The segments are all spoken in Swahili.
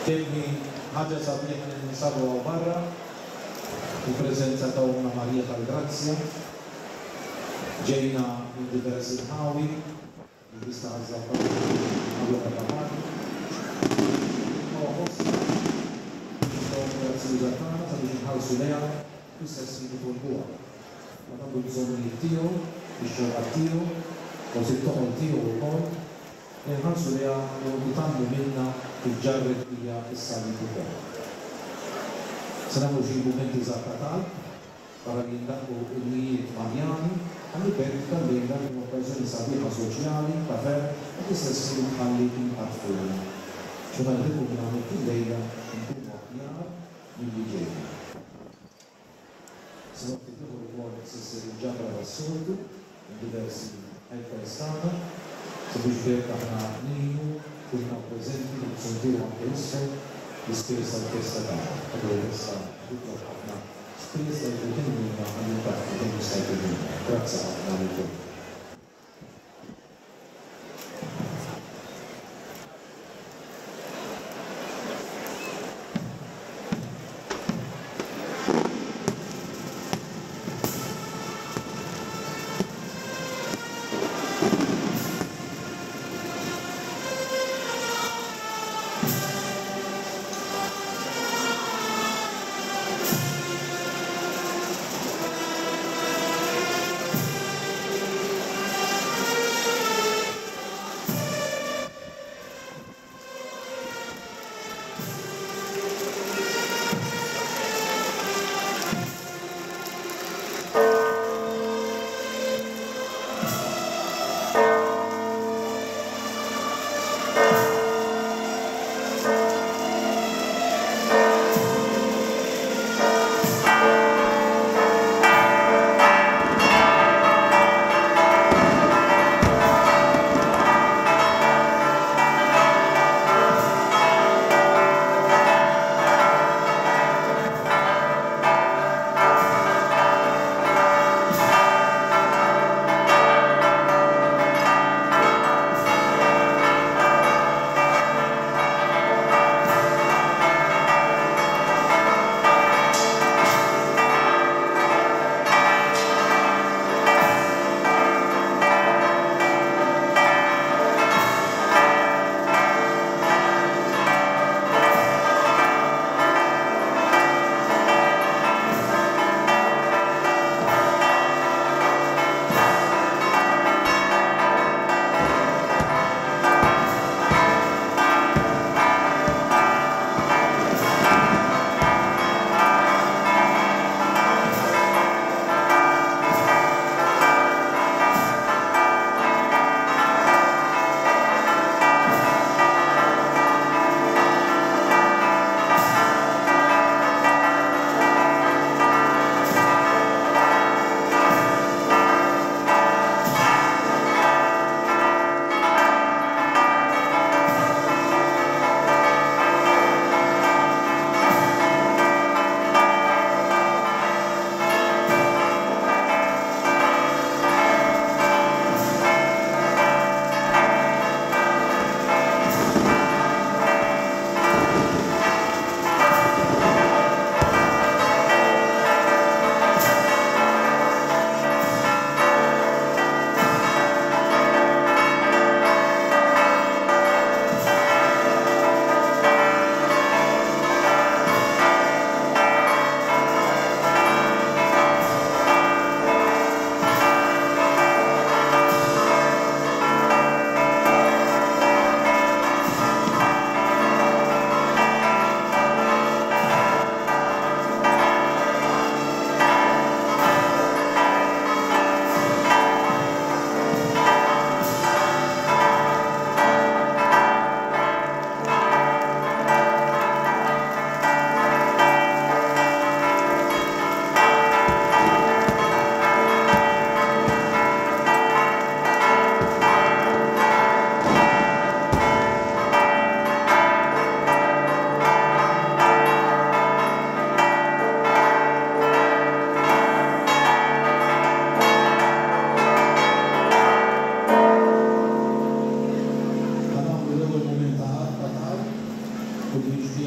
Kemmi ħaġa sabiħa li ninsabu barra il-preżenza ta' Umma Marija tal-Grazzja. Ġejna minn diversi ħawi, il-vista għazzabba għallura kamar. Għossa, grazzi l-Zattana, sabiex nħalsu leja, istess li titolbuha. Ma tandu bżonni tiegħu, ix-xogħol tiegħu, u sit-toqol tiegħu wkoll, nħalsu leja u nitammu minna il-ġarret hija is-salit ukoll. Se nagħmlu xi mumenti żgħar para li ndaqqu il-nijiet Marjani, għalli perdi tal-lejla minn okkażjoni sabiħa soċjali, kafe, u tistess ħalli inqatfuli. ċuna rridu minn għamil il-lejla nkunu aħjar milli ġejna. Se nofti tieħu wkoll s'issir il-ġabra tas-soltu, diversi ħajfa sabiex bek aħna niju, kunna prezenti li nsentiru anke issa l-ispirits tal-festa tagħna. Għadu l-festa titlob ħafna spirits tal-festa għal-impatt li jistajtu. Grazzi ħafna għal-kum.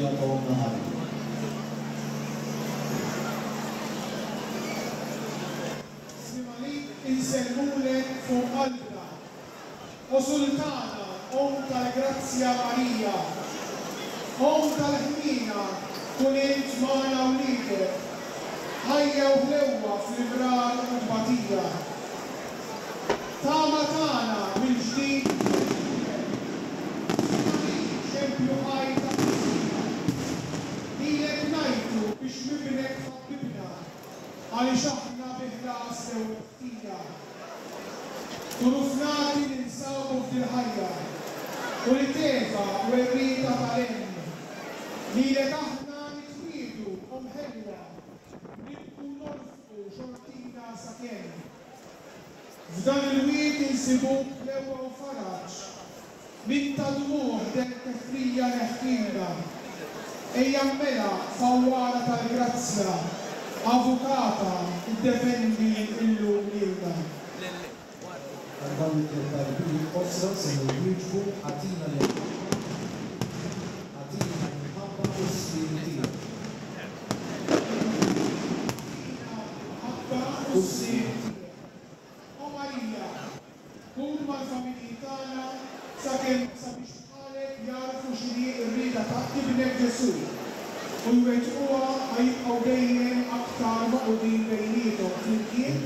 jagħtom naħari. Insellulek fuq qalbna, o Sultana, Om tal-Grazzja Marija, Om tal-ħmina, kun int magħna u lidek, ħajja u ħlewwa fl-ibrar u batija. Tama tagħna mill-ġdid xempju ħajta lilek ngħidu biex mibnek ħabbibna għaliex aħna biħlas sew ftija. Turufnati ninsabu f'dil-ħajja u li tefa u rrita tal-em lilek aħna nitwiedu u mħellwa nibqu norfqu xortina sakemm. F'dan il-wiet insibuk ħlewwa u faraġ min ta' dmugħ del kefrija neħkilna. Ejja mmela fawwara tal-grazzja, avukata iddefendi illum lilna. Għandaw il-tarbiju osra se jwieġbu għatina l-ħabba u s-sirtija. Ħabba u s-sirtija. O Marija, kun mal-familji tagħna sakemm sabiex bħalek jarfu x'inhi r-rieda ta' ibnek Ġesu u jwettquha ħajbqgħu dejjem aktar maqudin bejniethom flimkien.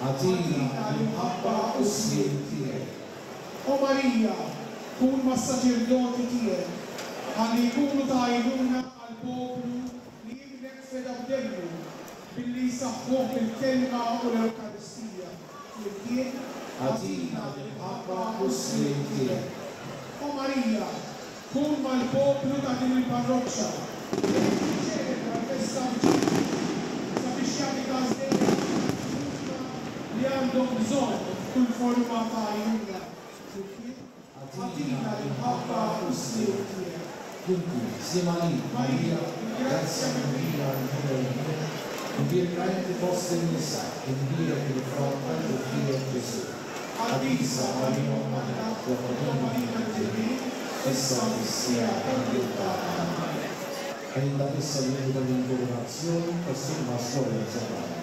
Għatina l-ħabba u s-sirtija. O Marija, kun mas-saċerdoti tiegħek ħalli jkunu ta' għajnuna għall-poplu li ibnek feda b'demmu billi jsaħħuh bil-kelma u l-Ewkaristija. Flimkien Għatina l-ħabba u s-sirtija. O Marija, kun mal-poplu ta' din il-parroċċa ċelebra l-festa sabiex jagħti każdejja li għandhom bżonn kull forma ta' għajnuna. Għatina l-ħabba u s-sirtija. Dunque, siamo lì, Maria, grazie a Maria, un direttamente posto in messaggio, un dire che il fronte del Dio Gesù. Avvisa Maria, Maria, tua fratello di essa che sia aiutata. E da questa venuta l'incoronazione, persona storia sagrada.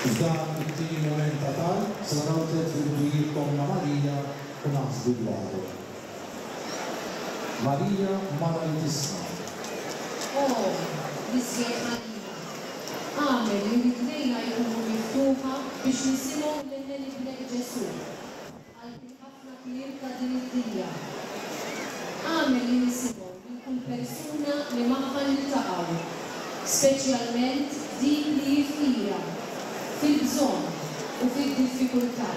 F'dan it-tieni moment ta' tal, saraw tliet fil-bdujilkom ma' Marija u naħsbu dwaru. Marija mara li tisma'. Oh, biżjed Marija. Għamel li ridnejna jkunu miftuħa biex nisimgħu lill-Ibnek Ġesu. Għal ħafna kliem ta' din id-dinja. Għamel li nisimgħu minn kull persuna li magħha niltaqgħu, speċjalment din li jifqira fil-bżonn u fid-diffikultà.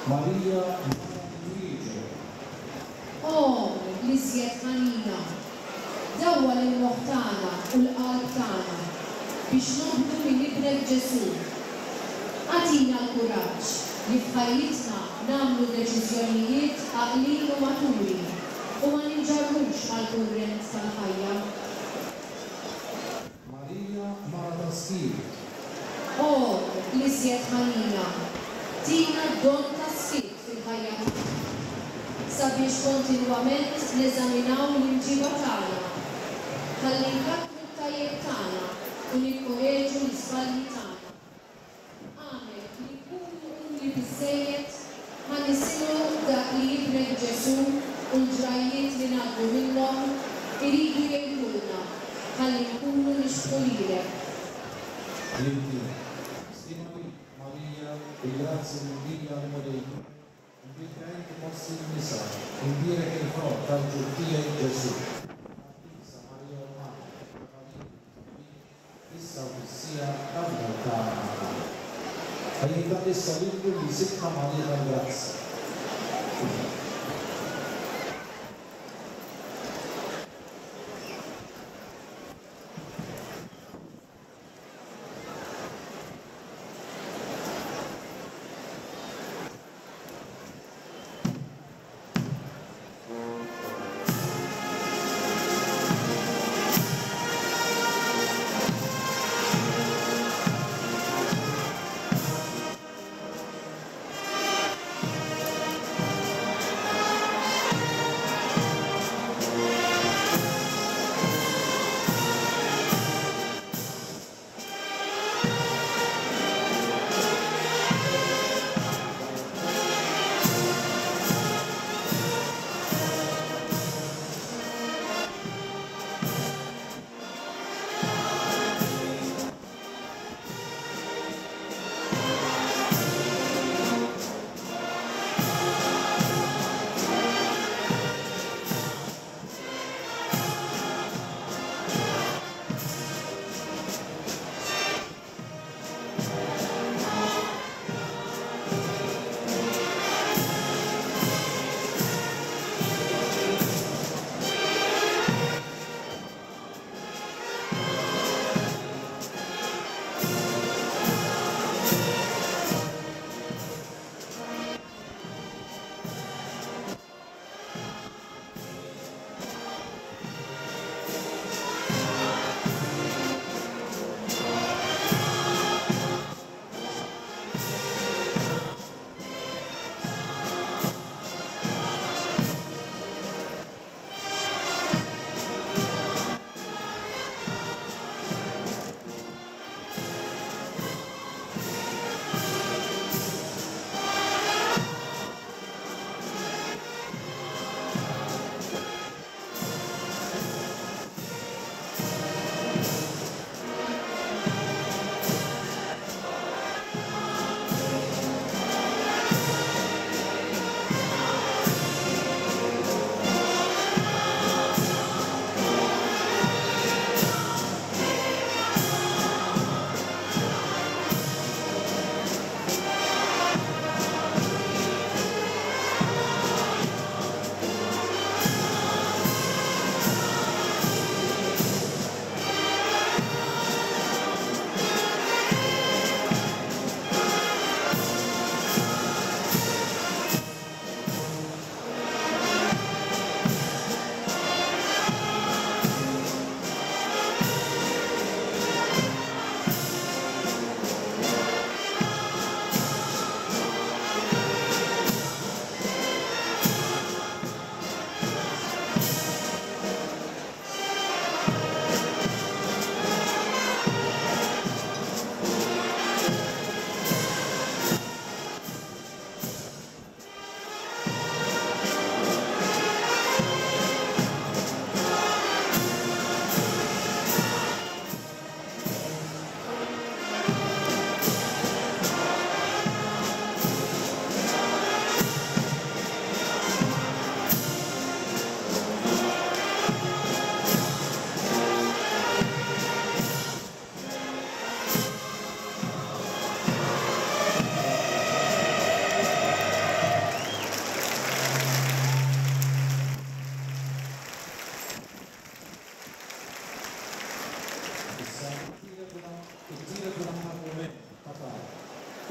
Marija mara li jieġu. Oh, biżjed Marija. Dawwa l-moħħ tagħna u l-qalb tagħna biex noħdu minn Ibnek Ġesu. Għatina l-kuraġġ li f'ħajjitna nagħmlu deċiżjonijiet għaqlin u maturi u ma ninġarrux mal-kurrent tal-ħajja. Marija mara ta' skir. Oh, l-iżjed Marija, tina d-don ta' sfid fil-ħajja tagħna sabiex kontinwament neżaminaw l-imġiba tagħna, ħalli nkatru t-tajjeb tagħna u nikkoreġu l-iżbalji tagħna. Għamel li nkunu umli biżżejjed ma nisimgħu dak li Ibnek Ġesu u l-ġrajiet li ngħaddu minnhom iridu jgħidulna ħalli nkunu nixtiequ lilek. Inti, stimali Marija, il-grazzi mill-Bibja l-Modejju, il-Bibja mossi l-nisa, il-birek il-frott tal-ġurtija Ġesu. Isa Marija Umana, issa u fissija għavna ta' għajda issa l-Bibju li sibħa Marija l-grazzi.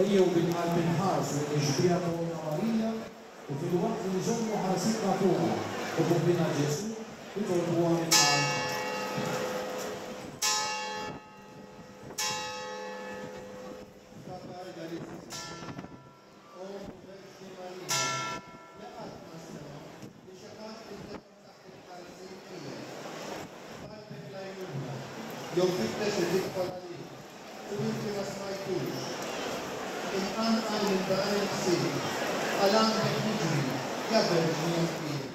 Ejjew bil-qalb inħarsu l-ġbija Donna Marija u fil-waqt li nżommu ħarsitna fuqha u bubbina Ġesu nitolbuha mill-qalb. Jew fittex id-dikka għalik, u inti ma smajtux. Inqanqa minn dan il-ħsieb, għal għandek tiġri, jabel ġnien fieri.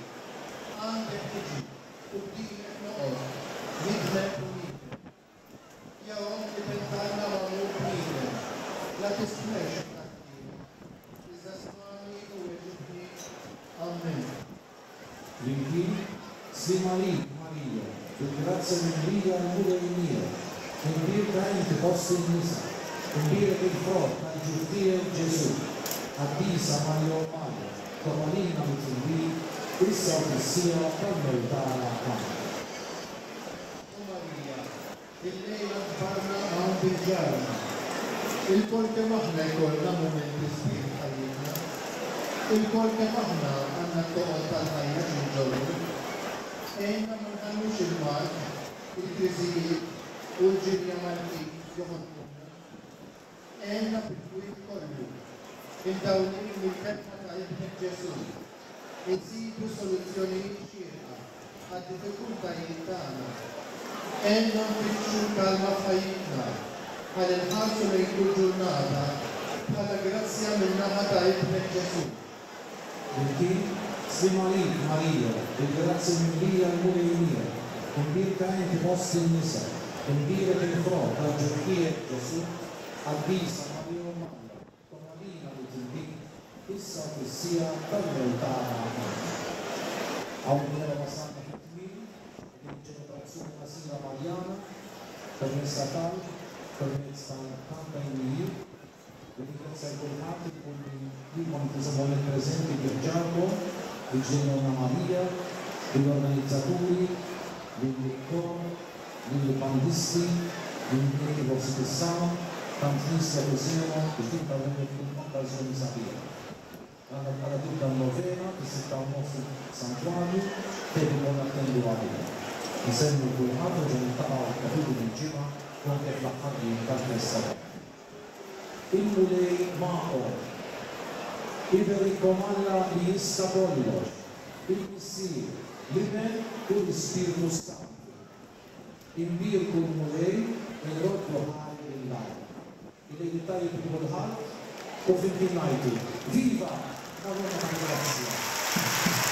Għandek tiġi, u bdilek noqgħod, nidlek u nidlek. Jew li pentalna magħmul bniedem, la tismex id-daktieri. Iżda smani u weġibni, Amen. Flimkien, Slimalik Marija, bil-grazza mimlija l-mulejnija, imbirka inti posti n-nisa, imbirek il-frott tal-ġuftija Ġesu, għaddisa Marja u Marja, Tomalina mit-tilbi, issa u fissija tal-mewtana Amen. U Marija, il-lejla tbarna għan bil-ġarna, il-kol kem aħna jkollna momenti sbir ħajjitna, il-kol kem aħna għanna toqgħod tal-ħajja ġinġorru, ejna ma nħallux il-mar, il-kriżijiet u l-ġirja mal-qid joħodkunna. Ejna bil-kwit kollu, il-dawlin mill-kelma ta' Ibnek Ġesu, insibu soluzzjonijiet xierqa għad-diffikultajiet tagħna. Ejna nfittxu kalma f'ħajjitna, ħalli nħarsu lejn kull ġurnata bħala grazzja min-naħa ta' Ibnek Ġesu. Flimkien, Slimalik Marija, bil-grazza mimlija l-mulejnija, imbirka inti posti n-nisa, imbirek il-frott tal-ġuftija Ġesu, għaddisa Marja u Marja, Tomalina mit-tilbi, issa u fissija tal-mewtana Amen. Hawnhekk wasalna fit-tmiem, il-ċelebrazzjoni qasira Marjana, permezz permezz tal-kampanji, ringrazzja kulħadd li kont tiżamu prezenti bil-ġarkom, il-ġenjona Marija, l-organizzaturi, l-ikon, l-bandisti, l-University Sound, tant nis li kużina biex tintalmu fil-okkażjoni sabiħa. Għandha tibda n-novena, tis-sitta u nofs santuarju, tejbu kon attendu għalija. Nsemmu kulħadd u ġen taqgħu kapitlu mill-ġimgħa kont qed l-aħħar jiem tal-festa. Il-mulej ma'kom, iberikom Alla li jista' kollox, il-Missier, l-Iben u l-Ispiritu Santu. Imbirku l-mulej il-rodlu ħali l-lajn. Il-egitajju kulħadd u fil-dinajtu. Viva! Għaluna għal-grazzja!